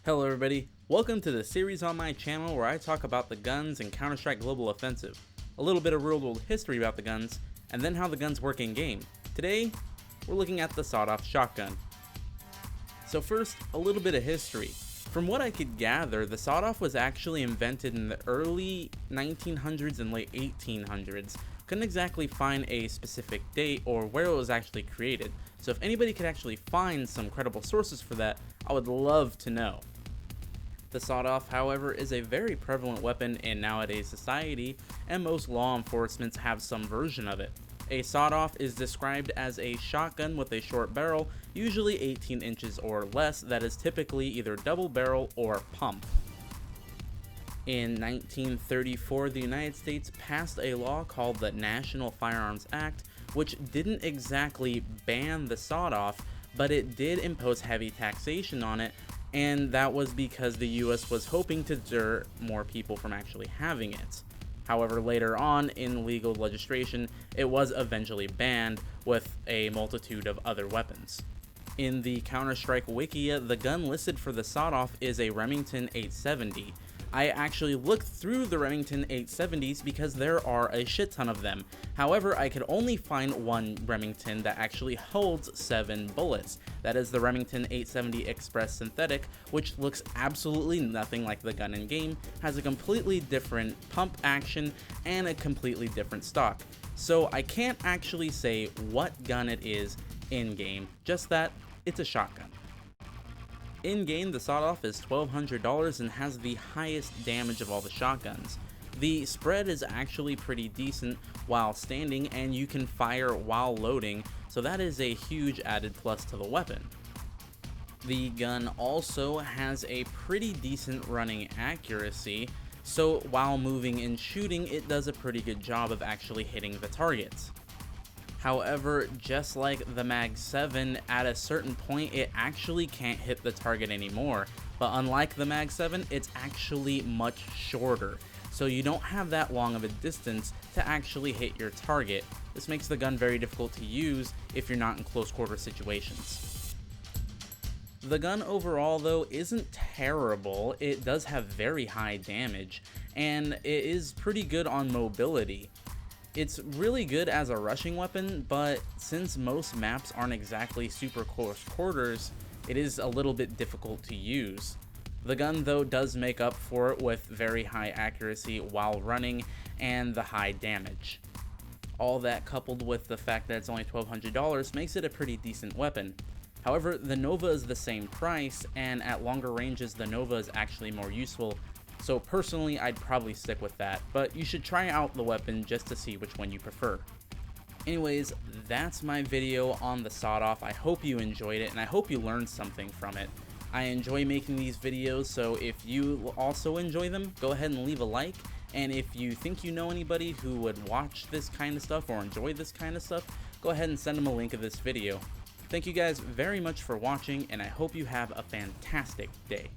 Hello everybody, welcome to the series on my channel where I talk about the guns in Counter-Strike Global Offensive, a little bit of real-world history about the guns, and then how the guns work in game. Today, we're looking at the sawed-off shotgun. So first, a little bit of history. From what I could gather, the sawed-off was actually invented in the early 1900s and late 1800s. Couldn't exactly find a specific date or where it was actually created, so if anybody could actually find some credible sources for that, I would love to know. The sawed-off, however, is a very prevalent weapon in nowadays society, and most law enforcement have some version of it. A sawed-off is described as a shotgun with a short barrel, usually 18 inches or less, that is typically either double barrel or pump. In 1934, the United States passed a law called the National Firearms Act, which didn't exactly ban the sawed-off, but it did impose heavy taxation on it, and that was because the US was hoping to deter more people from actually having it. However, later on in legal legislation, it was eventually banned with a multitude of other weapons. In the Counter-Strike Wiki, the gun listed for the sawed-off is a Remington 870. I actually looked through the Remington 870s because there are a shit ton of them. However, I could only find one Remington that actually holds 7 bullets. That is the Remington 870 Express Synthetic, which looks absolutely nothing like the gun in game, has a completely different pump action, and a completely different stock. So I can't actually say what gun it is in game, just that it's a shotgun. In game, the sawed-off is $1,200 and has the highest damage of all the shotguns. The spread is actually pretty decent while standing, and you can fire while loading, so that is a huge added plus to the weapon. The gun also has a pretty decent running accuracy, so while moving and shooting, it does a pretty good job of actually hitting the targets. However, just like the Mag 7, at a certain point it actually can't hit the target anymore, but unlike the Mag 7, it's actually much shorter, so you don't have that long of a distance to actually hit your target. This makes the gun very difficult to use if you're not in close quarter situations. The gun overall though isn't terrible. It does have very high damage, and it is pretty good on mobility. It's really good as a rushing weapon, but since most maps aren't exactly super close quarters, it is a little bit difficult to use. The gun though does make up for it with very high accuracy while running and the high damage. All that coupled with the fact that it's only $1,200 makes it a pretty decent weapon. However, the Nova is the same price, and at longer ranges the Nova is actually more useful. So personally, I'd probably stick with that, but you should try out the weapon just to see which one you prefer. Anyways, that's my video on the sawed-off. I hope you enjoyed it, and I hope you learned something from it. I enjoy making these videos, so if you also enjoy them, go ahead and leave a like, and if you think you know anybody who would watch this kind of stuff or enjoy this kind of stuff, go ahead and send them a link of this video. Thank you guys very much for watching, and I hope you have a fantastic day.